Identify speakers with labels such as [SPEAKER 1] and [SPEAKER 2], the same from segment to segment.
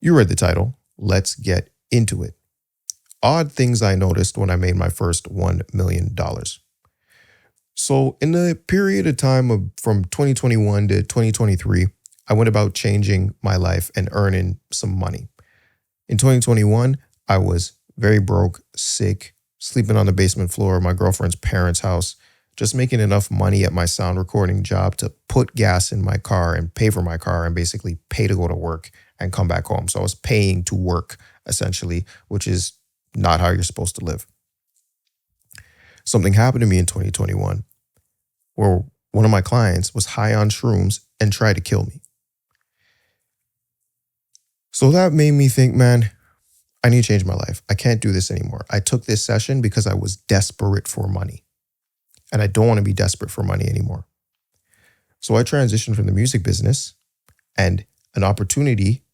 [SPEAKER 1] You read the title. Let's get into it. Odd things I noticed when I made my first $1 million. So in the period of time from 2021 to 2023, I went about changing my life and earning some money. In 2021, I was very broke, sick, sleeping on the basement floor of my girlfriend's parents' house, just making enough money at my sound recording job to put gas in my car and pay for my car and basically pay to go to work and come back home. So I was paying to work, essentially, which is not how you're supposed to live. Something happened to me in 2021 where one of my clients was high on shrooms and tried to kill me. So that made me think, man, I need to change my life. I can't do this anymore. I took this session because I was desperate for money. And I don't want to be desperate for money anymore. So I transitioned from the music business, and an opportunity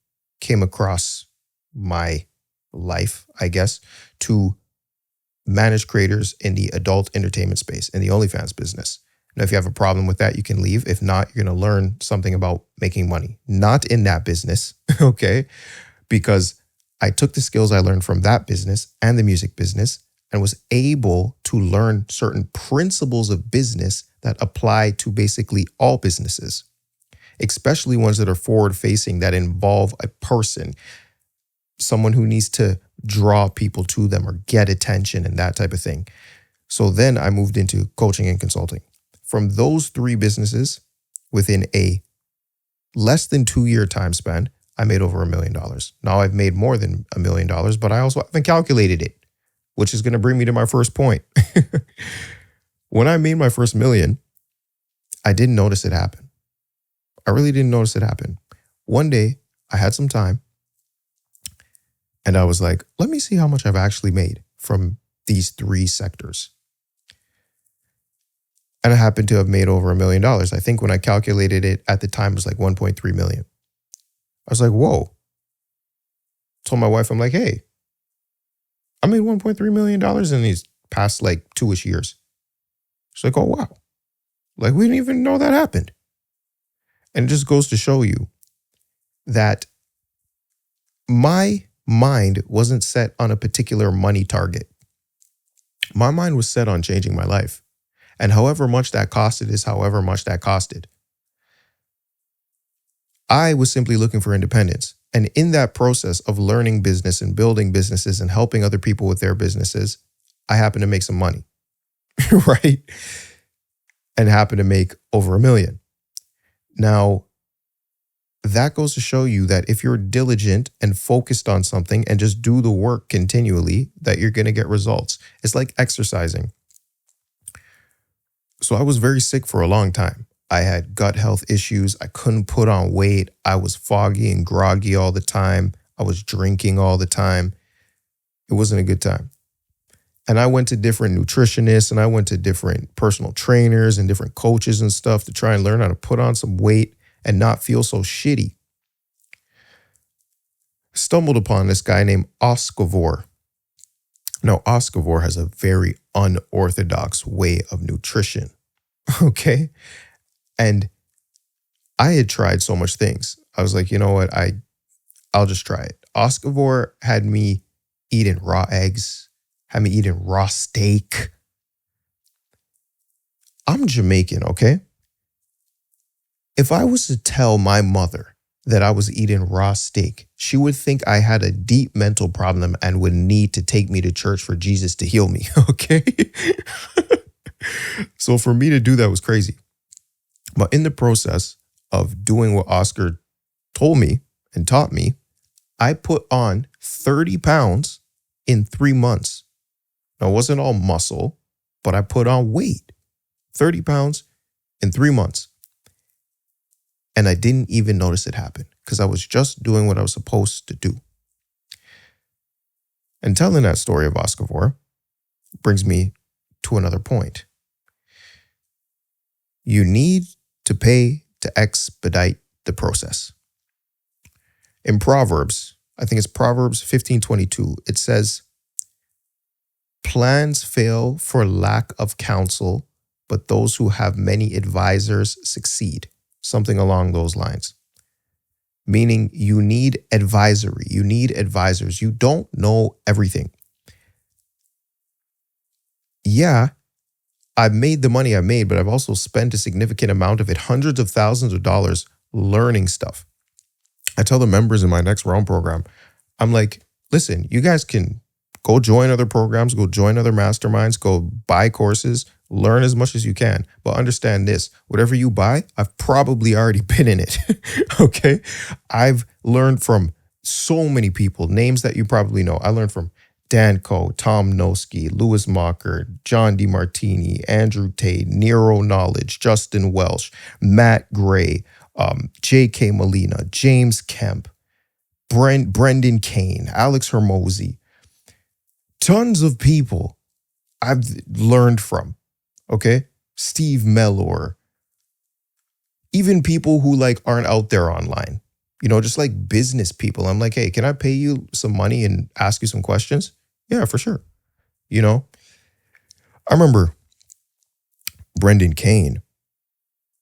[SPEAKER 1] came across my life, I guess, to manage creators in the adult entertainment space, in the OnlyFans business. Now, if you have a problem with that, you can leave. If not, you're going to learn something about making money. Not in that business, okay? Because I took the skills I learned from that business and the music business and was able to learn certain principles of business that apply to basically all businesses, especially ones that are forward-facing, that involve a person, someone who needs to draw people to them or get attention and that type of thing. So then I moved into coaching and consulting. From those three businesses, within a less than 2-year time span, I made over $1 million. Now I've made more than $1 million, but I also haven't calculated it, which is going to bring me to my first point. When I made my first $1 million, I didn't notice it happen. I really didn't notice it happen. One day, I had some time, and I was like, let me see how much I've actually made from these three sectors. And I happened to have made over $1 million. I think when I calculated it at the time, it was like 1.3 million. I was like, whoa. Told my wife, I'm like, hey, I made $1.3 million in these past like 2-ish years. She's like, oh, wow. Like, we didn't even know that happened. And it just goes to show you that my mind wasn't set on a particular money target. My mind was set on changing my life. And however much that costed is however much that costed. I was simply looking for independence. And in that process of learning business and building businesses and helping other people with their businesses, I happened to make some money, right? And happened to make over $1 million. Now, that goes to show you that if you're diligent and focused on something and just do the work continually, that you're going to get results. It's like exercising. So I was very sick for a long time. I had gut health issues. I couldn't put on weight. I was foggy and groggy all the time. I was drinking all the time. It wasn't a good time. And I went to different nutritionists and I went to different personal trainers and different coaches and stuff to try and learn how to put on some weight and not feel so shitty. Stumbled upon this guy named Oscavor. Now, Oscavor has a very unorthodox way of nutrition, okay? And I had tried so much things. I was like, you know what? I'll just try it. Oscavor had me eating raw eggs, had me eating raw steak. I'm Jamaican, okay? If I was to tell my mother that I was eating raw steak, she would think I had a deep mental problem and would need to take me to church for Jesus to heal me, okay? So for me to do that was crazy. But in the process of doing what Oscar told me and taught me, I put on 30 pounds in 3 months. Now, it wasn't all muscle, but I put on weight. 30 pounds in 3 months. And I didn't even notice it happen because I was just doing what I was supposed to do. And telling that story of Oscavor brings me to another point. You need to pay to expedite the process. In Proverbs, I think it's Proverbs 15:22, it says, plans fail for lack of counsel, but those who have many advisors succeed. Something along those lines. meaning you need advisory. You need advisors. You don't know everything. Yeah, I've made the money I made, but I've also spent a significant amount of it, hundreds of thousands of dollars, learning stuff. I tell the members in my next round program, I'm like, listen, you guys can go join other programs, go join other masterminds, go buy courses, learn as much as you can. But understand this, whatever you buy, I've probably already been in it. Okay. I've learned from so many people, names that you probably know. I learned from Dan Coe, Tom Noski, Louis Mocker, John DeMartini, Andrew Tate, Nero Knowledge, Justin Welsh, Matt Gray, J.K. Molina, James Kemp, Brendan Kane, Alex Hermosi, tons of people I've learned from, okay? Steve Mellor, even people who like aren't out there online, just like business people. I'm like, hey, can I pay you some money and ask you some questions? Yeah, for sure. I remember Brendan Kane,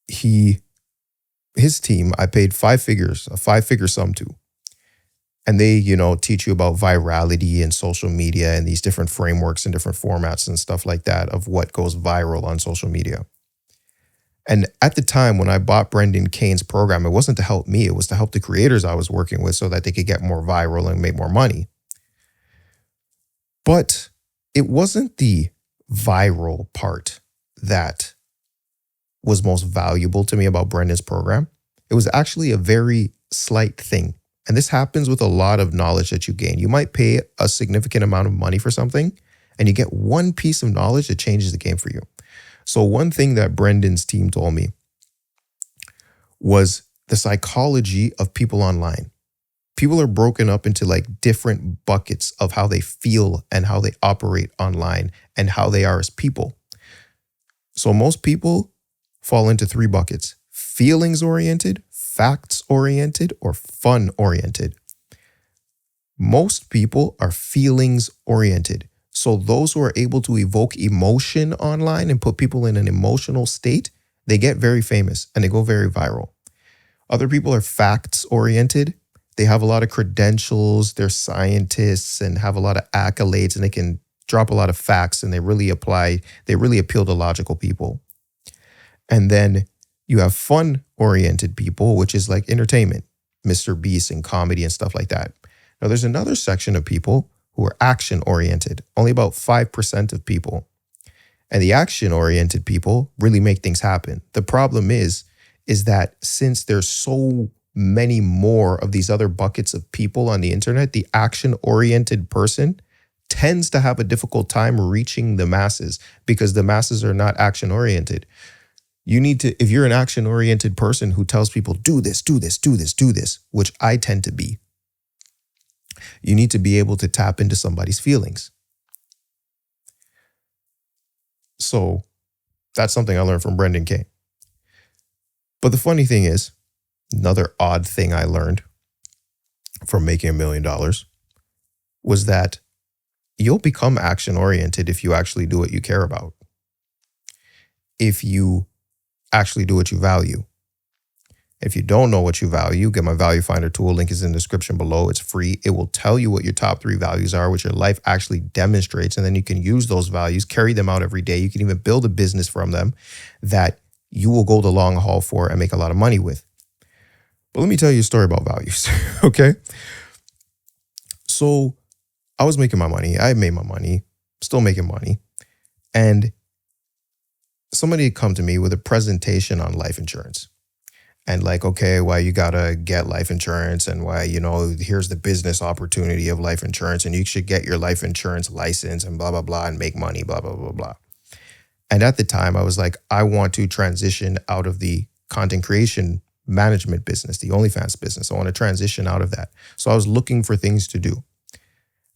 [SPEAKER 1] his team, I paid a 5-figure sum to. And they, teach you about virality and social media and these different frameworks and different formats and stuff like that of what goes viral on social media. And at the time when I bought Brendan Kane's program, it wasn't to help me. It was to help the creators I was working with so that they could get more viral and make more money. But it wasn't the viral part that was most valuable to me about Brendan's program. It was actually a very slight thing. And this happens with a lot of knowledge that you gain. You might pay a significant amount of money for something and you get one piece of knowledge that changes the game for you. So one thing that Brendan's team told me was the psychology of people online. People are broken up into like different buckets of how they feel and how they operate online and how they are as people. So most people fall into 3 buckets: feelings oriented, facts oriented, or fun oriented. Most people are feelings oriented. So those who are able to evoke emotion online and put people in an emotional state, they get very famous and they go very viral. Other people are facts oriented. They have a lot of credentials, they're scientists and have a lot of accolades, and they can drop a lot of facts, and they really appeal to logical people. And then you have fun-oriented people, which is like entertainment, Mr. Beast and comedy and stuff like that. Now, there's another section of people who are action-oriented, only about 5% of people. And the action-oriented people really make things happen. The problem is that since there's so many more of these other buckets of people on the internet, the action-oriented person tends to have a difficult time reaching the masses because the masses are not action-oriented. You need to, if you're an action-oriented person who tells people, do this, do this, do this, do this, which I tend to be, you need to be able to tap into somebody's feelings. So that's something I learned from Brendan Kane. But the funny thing is, another odd thing I learned from making $1 million was that you'll become action-oriented if you actually do what you care about. If you actually do what you value. If you don't know what you value, get my Value Finder tool. Link is in the description below. It's free. It will tell you what your top 3 values are, which your life actually demonstrates. And then you can use those values, carry them out every day. You can even build a business from them that you will go the long haul for and make a lot of money with. But let me tell you a story about values, okay? So I was making my money. I made my money, still making money. And somebody had come to me with a presentation on life insurance. And like, okay, why you gotta get life insurance and why, here's the business opportunity of life insurance and you should get your life insurance license and blah, blah, blah, and make money, blah, blah, blah, blah. And at the time I was like, I want to transition out of the content creation management business, the OnlyFans business. I want to transition out of that. So I was looking for things to do.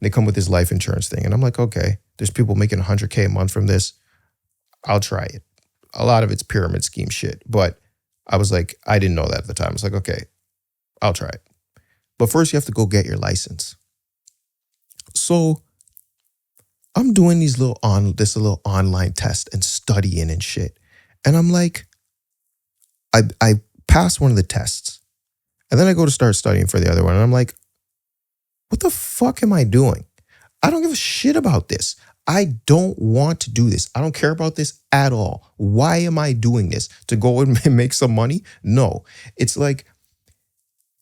[SPEAKER 1] They come with this life insurance thing. And I'm like, okay, there's people making $100K a month from this. I'll try it. A lot of it's pyramid scheme shit, but I was like, I didn't know that at the time. I was like, okay, I'll try it. But first you have to go get your license. So I'm doing this little online test and studying and shit. And I'm like, I passed one of the tests And then I go to start studying for the other one. And I'm like, what the fuck am I doing? I don't give a shit about this. I don't want to do this. I don't care about this at all. Why am I doing this? To go and make some money? No. It's like,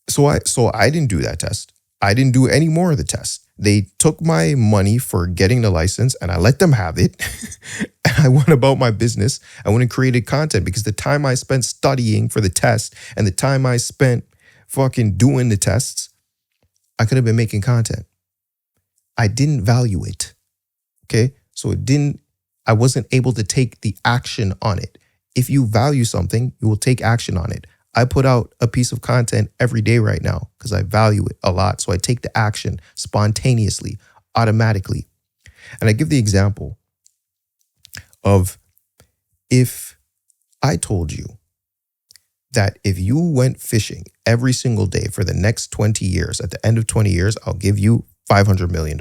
[SPEAKER 1] so I didn't do that test. I didn't do any more of the tests. They took my money for getting the license and I let them have it. And I went about my business. I went and created content because the time I spent studying for the test and the time I spent fucking doing the tests, I could have been making content. I didn't value it. Okay. So I wasn't able to take the action on it. If you value something, you will take action on it. I put out a piece of content every day right now because I value it a lot. So I take the action spontaneously, automatically. And I give the example of if I told you that if you went fishing every single day for the next 20 years, at the end of 20 years, I'll give you $500 million.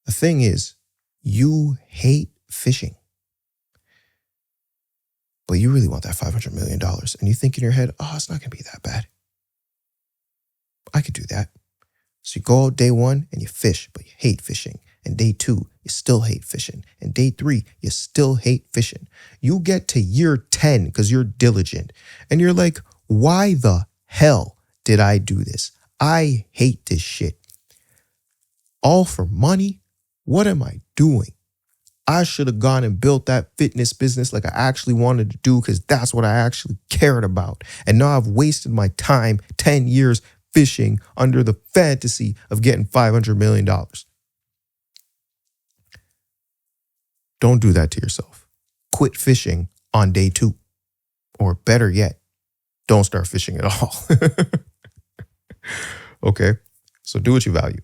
[SPEAKER 1] The thing is, you hate fishing. But you really want that $500 million. And you think in your head, oh, it's not going to be that bad. I could do that. So you go out day one and you fish, but you hate fishing. And day two, you still hate fishing. And day three, you still hate fishing. You get to year 10 because you're diligent. And you're like, why the hell did I do this? I hate this shit. All for money? What am I doing? I should have gone and built that fitness business like I actually wanted to do because that's what I actually cared about. And now I've wasted my time, 10 years fishing under the fantasy of getting $500 million. Don't do that to yourself. Quit fishing on day 2. Or better yet, don't start fishing at all. Okay? So do what you value.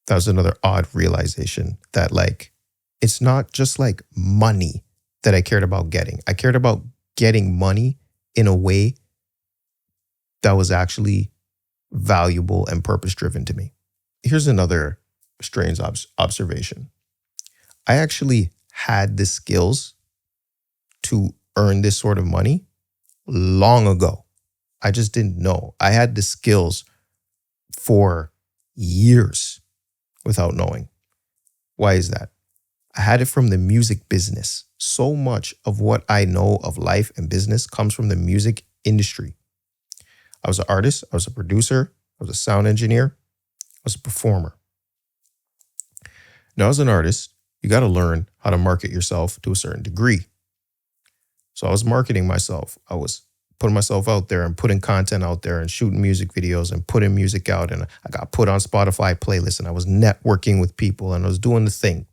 [SPEAKER 1] That was another odd realization that it's not just like money that I cared about getting. I cared about getting money in a way that was actually valuable and purpose-driven to me. Here's another strange observation. I actually had the skills to earn this sort of money long ago. I just didn't know. I had the skills for years without knowing. Why is that? I had it from the music business. So much of what I know of life and business comes from the music industry. I was an artist. I was a producer. I was a sound engineer. I was a performer. Now, as an artist, you got to learn how to market yourself to a certain degree. So I was marketing myself. I was putting myself out there and putting content out there and shooting music videos and putting music out. And I got put on Spotify playlists and I was networking with people and I was doing the thing.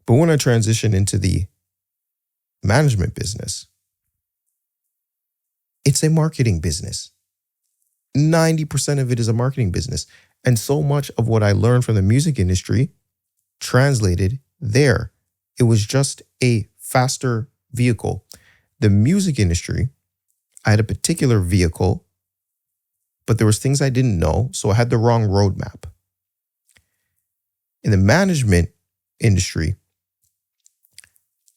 [SPEAKER 1] But when I transitioned into the management business, it's a marketing business. 90% of it is a marketing business. And so much of what I learned from the music industry translated there. It was just a faster vehicle. The music industry, I had a particular vehicle, but there was things I didn't know, so I had the wrong roadmap. In the management industry,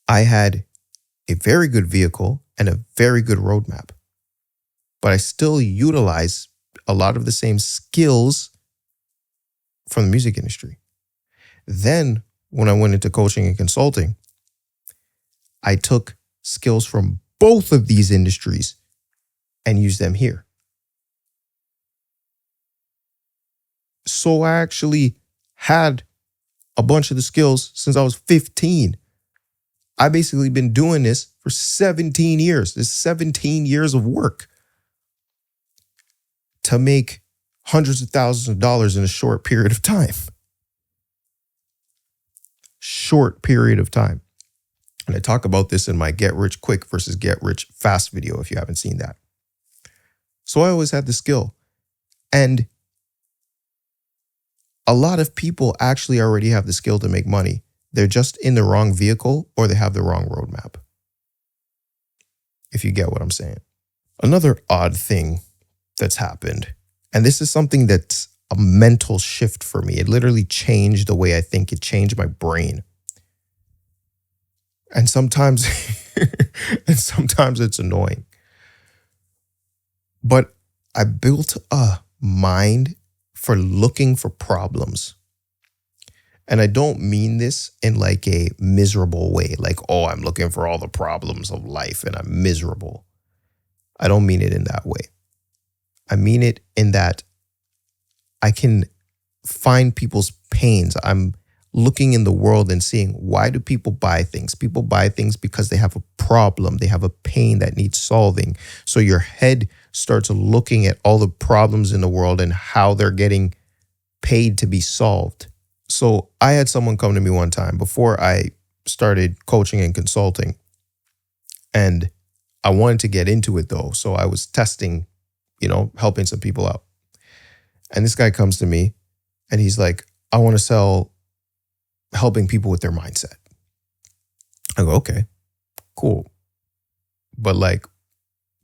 [SPEAKER 1] I had a very good vehicle and a very good roadmap, but I still utilize a lot of the same skills from the music industry. Then when I went into coaching and consulting, I took skills from both of these industries and used them here. So I actually had a bunch of the skills since I was 15. I basically been doing this for 17 years. This 17 years of work to make hundreds of thousands of dollars in a short period of time. Short period of time. And I talk about this in my Get Rich Quick versus Get Rich Fast video if you haven't seen that. So I always had the skill. And a lot of people actually already have the skill to make money. They're just in the wrong vehicle or they have the wrong roadmap. If you get what I'm saying. Another odd thing that's happened, and this is something that's a mental shift for me. It literally changed the way I think. It changed my brain. And sometimes it's annoying. But I built a mind for looking for problems. And I don't mean this in like a miserable way, like, oh, I'm looking for all the problems of life and I'm miserable. I don't mean it in that way. I mean it in that I can find people's pains. I'm looking in the world and seeing, why do people buy things? People buy things because they have a problem. They have a pain that needs solving. So your head starts looking at all the problems in the world and how they're getting paid to be solved. So I had someone come to me one time before I started coaching and consulting, and I wanted to get into it though. So I was testing, helping some people out. And this guy comes to me and he's like, I want to sell helping people with their mindset. I go, okay, cool. But like,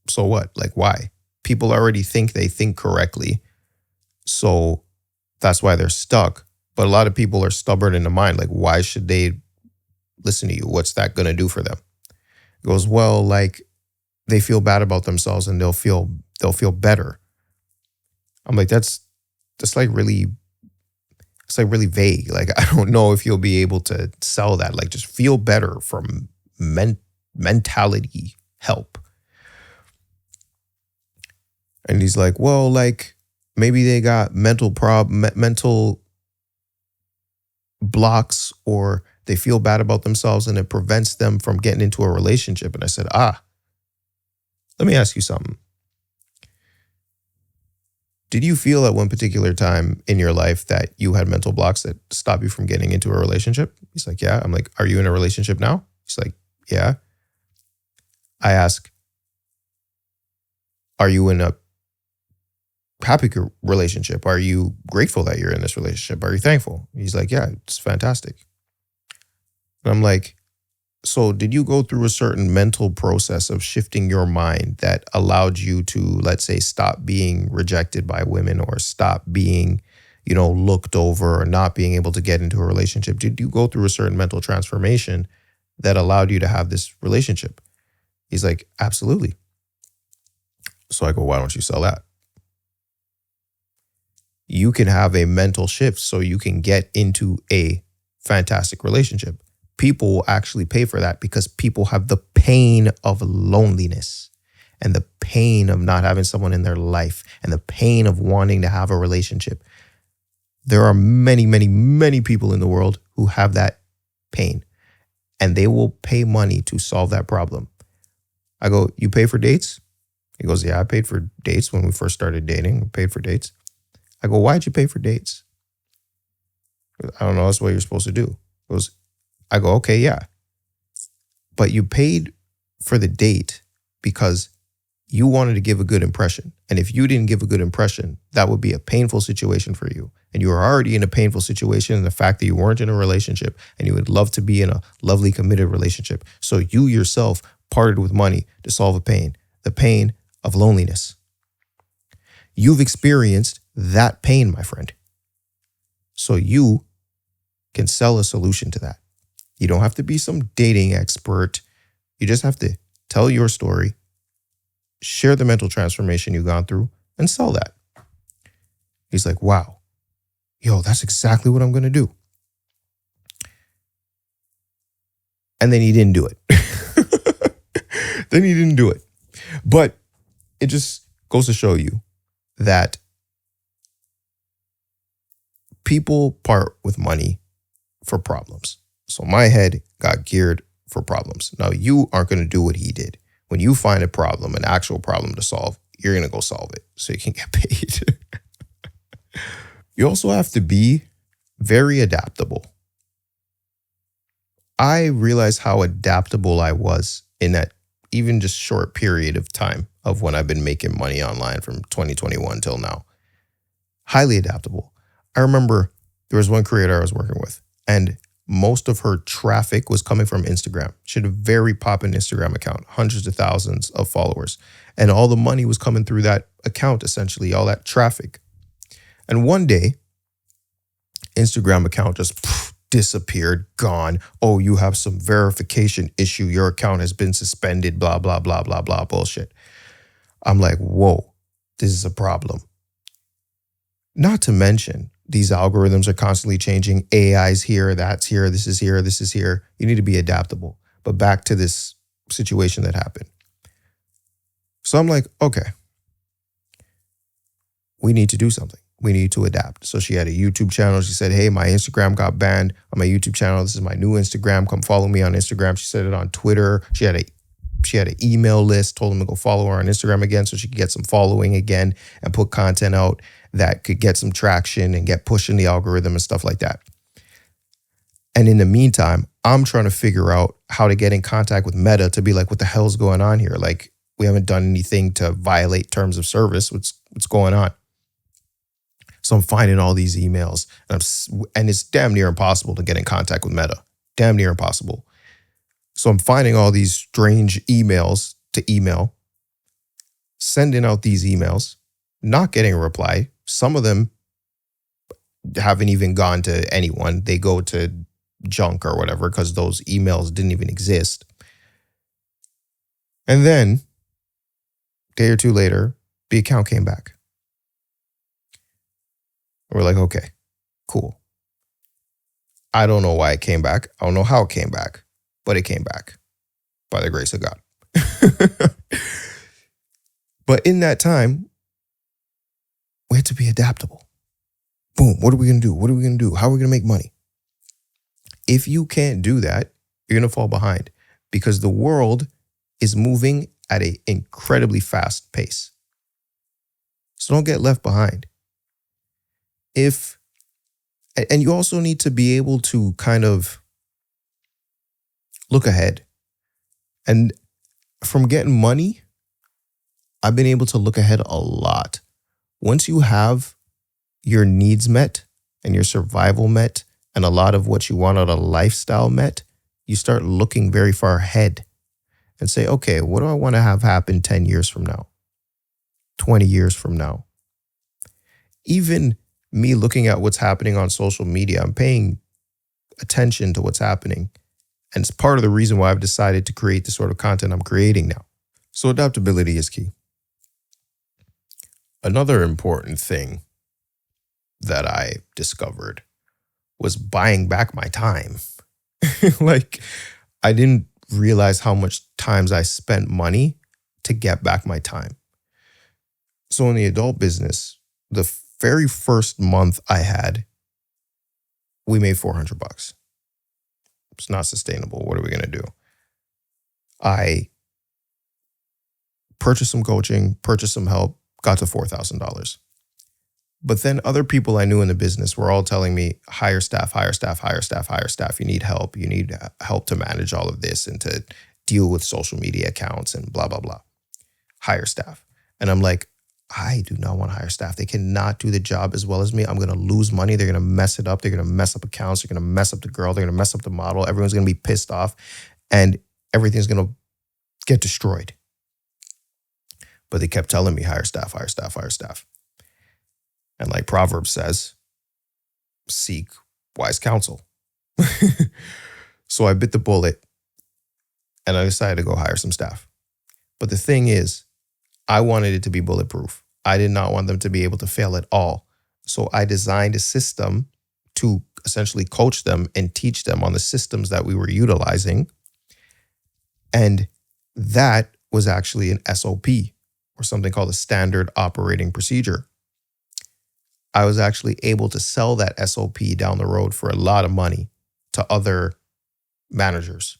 [SPEAKER 1] so what? Like, why? People already think they think correctly. So that's why they're stuck. But a lot of people are stubborn in the mind. Like, why should they listen to you? What's that going to do for them? He goes, well, like, they feel bad about themselves and they'll feel better. I'm like, that's like really, it's like really vague. Like, I don't know if you'll be able to sell that. Like, just feel better from mentality help. And he's like, well, like, maybe they got mental blocks, or they feel bad about themselves and it prevents them from getting into a relationship. And I said, let me ask you something. Did you feel at one particular time in your life that you had mental blocks that stop you from getting into a relationship? He's like, yeah. I'm like, are you in a relationship now? He's like, yeah. I ask, are you in a happy relationship? Are you grateful that you're in this relationship? Are you thankful? He's like, yeah, it's fantastic. And I'm like, so did you go through a certain mental process of shifting your mind that allowed you to, let's say, stop being rejected by women or stop being, looked over or not being able to get into a relationship? Did you go through a certain mental transformation that allowed you to have this relationship? He's like, absolutely. So I go, why don't you sell that? You can have a mental shift so you can get into a fantastic relationship. People will actually pay for that because people have the pain of loneliness and the pain of not having someone in their life and the pain of wanting to have a relationship. There are many, many, many people in the world who have that pain, and they will pay money to solve that problem. I go, you pay for dates? He goes, yeah, I paid for dates when we first started dating. I paid for dates. I go, why'd you pay for dates? I don't know. That's what you're supposed to do. I go, okay, yeah. But you paid for the date because you wanted to give a good impression. And if you didn't give a good impression, that would be a painful situation for you. And you were already in a painful situation in the fact that you weren't in a relationship and you would love to be in a lovely, committed relationship. So you yourself parted with money to solve a pain, the pain of loneliness. You've experienced that pain, my friend. So you can sell a solution to that. You don't have to be some dating expert. You just have to tell your story, share the mental transformation you've gone through, and sell that. He's like, wow, that's exactly what I'm going to do. And then he didn't do it. But it just goes to show you that people part with money for problems. So my head got geared for problems. Now you aren't going to do what he did. When you find a problem, an actual problem to solve, you're going to go solve it so you can get paid. You also have to be very adaptable. I realized how adaptable I was in that even just short period of time of when I've been making money online from 2021 till now. Highly adaptable. I remember there was one creator I was working with, and most of her traffic was coming from Instagram. She had a very poppin' Instagram account, hundreds of thousands of followers. And all the money was coming through that account, essentially, all that traffic. And one day, Instagram account just disappeared, gone. Oh, you have some verification issue. Your account has been suspended, blah, blah, blah, blah, blah, bullshit. I'm like, whoa. this is a problem. Not to mention, these algorithms are constantly changing. AI's here, that's here, this is here, this is here. You need to be adaptable. But back to this situation that happened. So I'm like, okay, we need to do something. We need to adapt. So she had a YouTube channel. She said, hey, my Instagram got banned on my YouTube channel. This is my new Instagram. Come follow me on Instagram. She said it on Twitter. She had an email list, told them to go follow her on Instagram again so she could get some following again and put content out that could get some traction and get pushed in the algorithm and stuff like that. And in the meantime, I'm trying to figure out how to get in contact with Meta to be like, what the hell's going on here? Like, we haven't done anything to violate terms of service. What's going on? So I'm finding all these emails and it's damn near impossible to get in contact with Meta. Damn near impossible. So I'm finding all these strange emails to email, sending out these emails, not getting a reply. Some of them haven't even gone to anyone. They go to junk or whatever because those emails didn't even exist. And then a day or two later, the account came back. We're like, okay, cool. I don't know why it came back. I don't know how it came back, but it came back by the grace of God. But in that time, we had to be adaptable. Boom. What are we going to do? What are we going to do? How are we going to make money? If you can't do that, you're going to fall behind because the world is moving at an incredibly fast pace. So don't get left behind. And you also need to be able to kind of look ahead. And from getting money, I've been able to look ahead a lot. Once you have your needs met and your survival met and a lot of what you want out of lifestyle met, you start looking very far ahead and say, okay, what do I want to have happen 10 years from now? 20 years from now? Even me looking at what's happening on social media, I'm paying attention to what's happening. And it's part of the reason why I've decided to create the sort of content I'm creating now. So adaptability is key. Another important thing that I discovered was buying back my time. Like, I didn't realize how much times I spent money to get back my time. So in the adult business, the very first month I had, we made $400. It's not sustainable. What are we going to do? I purchased some coaching, purchased some help, got to $4,000. But then other people I knew in the business were all telling me, hire staff, hire staff, hire staff, hire staff. You need help. You need help to manage all of this and to deal with social media accounts and blah, blah, blah. Hire staff. And I'm like, I do not want to hire staff. They cannot do the job as well as me. I'm going to lose money. They're going to mess it up. They're going to mess up accounts. They're going to mess up the girl. They're going to mess up the model. Everyone's going to be pissed off and everything's going to get destroyed. But they kept telling me, hire staff, hire staff, hire staff. And like Proverbs says, seek wise counsel. So I bit the bullet and I decided to go hire some staff. But the thing is, I wanted it to be bulletproof. I did not want them to be able to fail at all. So I designed a system to essentially coach them and teach them on the systems that we were utilizing. And that was actually an SOP, or something called a standard operating procedure. I was actually able to sell that SOP down the road for a lot of money to other managers.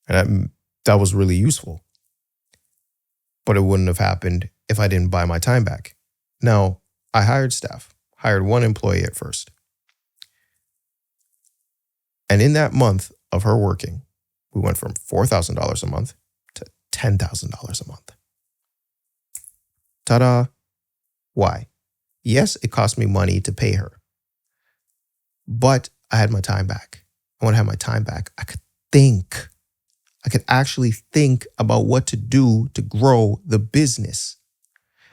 [SPEAKER 1] And that was really useful. But it wouldn't have happened if I didn't buy my time back. Now, I hired staff, hired one employee at first. And in that month of her working, we went from $4,000 a month to $10,000 a month. Ta-da! Why? Yes, it cost me money to pay her, but I had my time back. And when I had my time back, I could think. I could actually think about what to do to grow the business.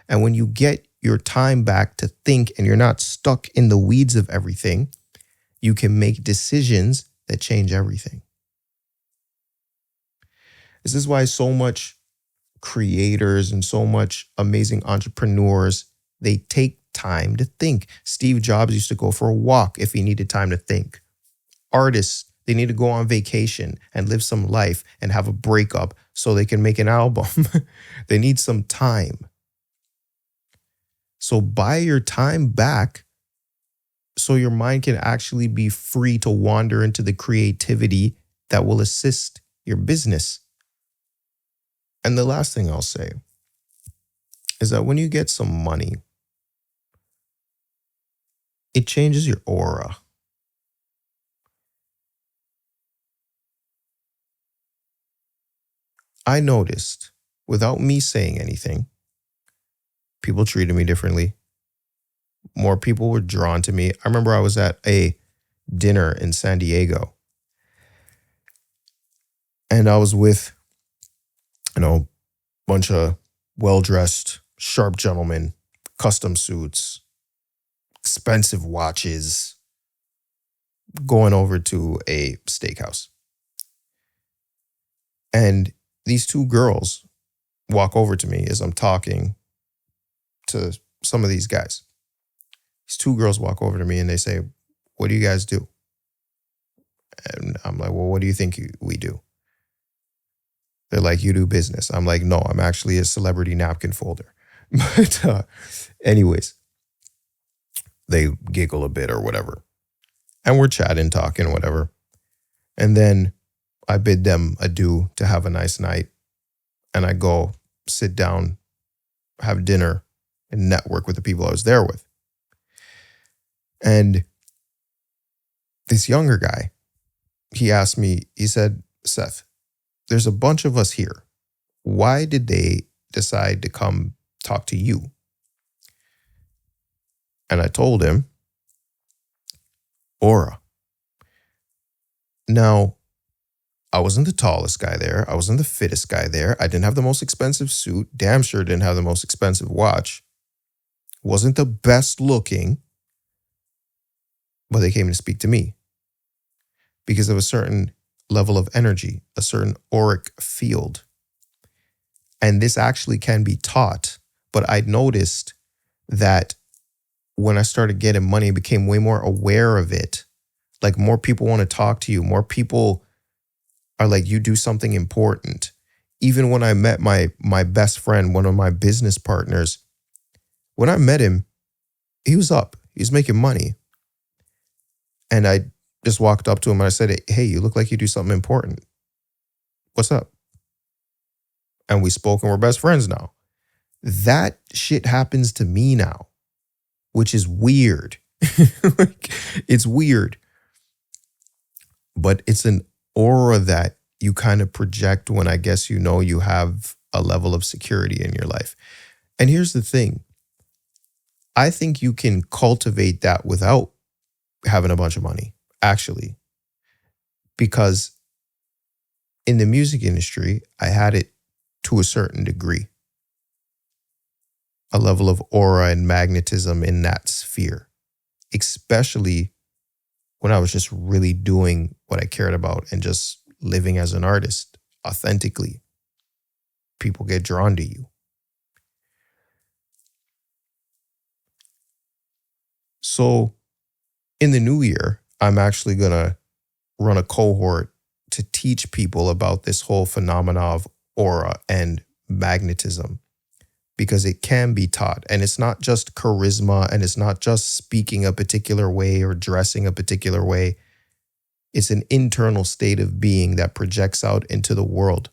[SPEAKER 1] And when you get your time back to think and you're not stuck in the weeds of everything, you can make decisions that change everything. This is why so much creators and so much amazing entrepreneurs, they take time to think. Steve Jobs used to go for a walk if he needed time to think. Artists, they need to go on vacation and live some life and have a breakup so they can make an album. They need some time. So buy your time back so your mind can actually be free to wander into the creativity that will assist your business. And the last thing I'll say is that when you get some money, it changes your aura. I noticed, without me saying anything, people treated me differently. More people were drawn to me. I remember I was at a dinner in San Diego, and I was with, a bunch of well-dressed, sharp gentlemen, custom suits, expensive watches, going over to a steakhouse. And these two girls walk over to me as I'm talking to some of these guys. These two girls walk over to me and they say, "What do you guys do?" And I'm like, "Well, what do you think we do?" They're like, "You do business." I'm like, "No, I'm actually a celebrity napkin folder." But anyways, they giggle a bit or whatever. And we're chatting, talking, whatever. And then I bid them adieu to have a nice night. And I go sit down, have dinner, and network with the people I was there with. And this younger guy, he asked me, he said, "Seth, there's a bunch of us here. Why did they decide to come talk to you?" And I told him, aura. Now, I wasn't the tallest guy there. I wasn't the fittest guy there. I didn't have the most expensive suit. Damn sure didn't have the most expensive watch. Wasn't the best looking. But they came to speak to me because of a certain level of energy, a certain auric field. And this actually can be taught. But I noticed that when I started getting money, I became way more aware of it. Like more people want to talk to you. More people are like, you do something important. Even when I met my best friend, one of my business partners, when I met him, he was up. He was making money. And I just walked up to him and I said, "Hey, you look like you do something important. What's up?" And we spoke and we're best friends now. That shit happens to me now, which is weird. It's weird. But it's an aura that you kind of project when I guess you have a level of security in your life. And here's the thing. I think you can cultivate that without having a bunch of money, actually. Because in the music industry, I had it to a certain degree. A level of aura and magnetism in that sphere. Especially when I was just really doing what I cared about and just living as an artist authentically. People get drawn to you. So in the new year, I'm actually going to run a cohort to teach people about this whole phenomena of aura and magnetism, because it can be taught. And it's not just charisma, and it's not just speaking a particular way or dressing a particular way. It's an internal state of being that projects out into the world.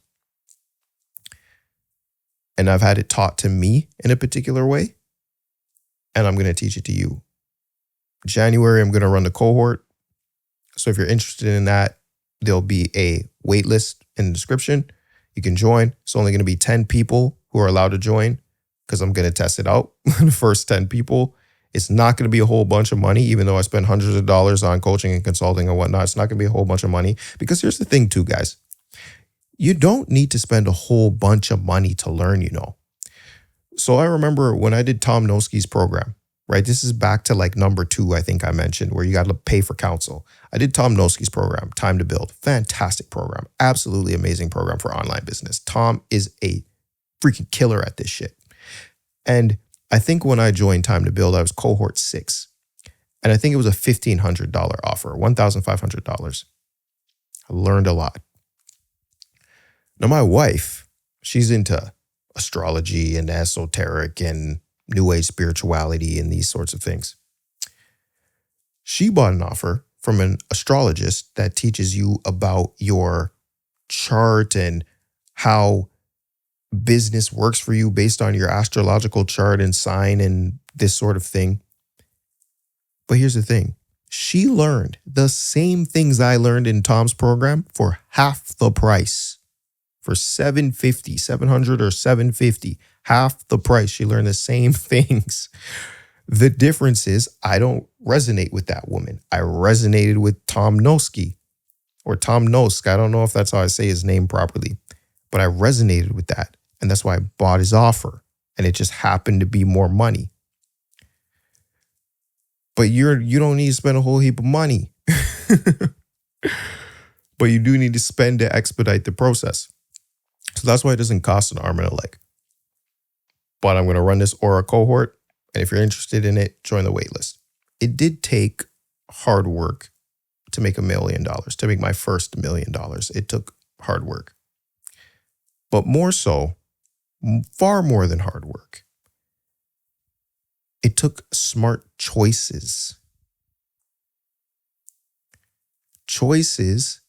[SPEAKER 1] And I've had it taught to me in a particular way, and I'm going to teach it to you. January, I'm going to run the cohort. So if you're interested in that, there'll be a wait list in the description. You can join. It's only going to be 10 people who are allowed to join because I'm going to test it out. The first 10 people. It's not going to be a whole bunch of money, even though I spend hundreds of dollars on coaching and consulting and whatnot. It's not going to be a whole bunch of money, because here's the thing too, guys. You don't need to spend a whole bunch of money to learn, So I remember when I did Tom Noski's program, right? This is back to like number 2, I think I mentioned, where you got to pay for counsel. I did Tom Noski's program, Time to Build. Fantastic program. Absolutely amazing program for online business. Tom is a freaking killer at this shit. And I think when I joined Time to Build, I was cohort 6. And I think it was a $1,500 offer, $1,500. I learned a lot. Now, my wife, she's into astrology and esoteric and new age spirituality and these sorts of things. She bought an offer from an astrologist that teaches you about your chart and how business works for you based on your astrological chart and sign and this sort of thing. But here's the thing. She learned the same things I learned in Tom's program for half the price. For $700 or $750, half the price. She learned the same things. The difference is I don't resonate with that woman. I resonated with Tom Noski or Tom Nosk. I don't know if that's how I say his name properly, but I resonated with that. And that's why I bought his offer. And it just happened to be more money. But you don't need to spend a whole heap of money. But you do need to spend to expedite the process. So that's why it doesn't cost an arm and a leg. But I'm going to run this Aura cohort. And if you're interested in it, join the waitlist. It did take hard work to make $1 million, to make my first $1 million. It took hard work. But more so, far more than hard work, it took smart choices. Choices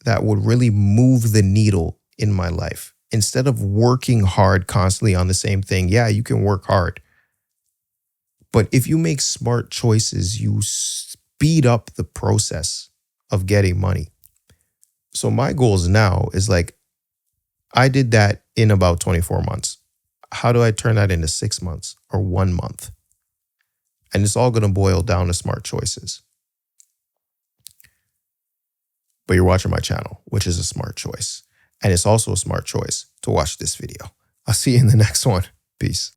[SPEAKER 1] that would really move the needle in my life. Instead of working hard constantly on the same thing, yeah, you can work hard. But if you make smart choices, you speed up the process of getting money. So my goals now is like, I did that in about 24 months. How do I turn that into 6 months or 1 month? And it's all going to boil down to smart choices. But you're watching my channel, which is a smart choice. And it's also a smart choice to watch this video. I'll see you in the next one. Peace.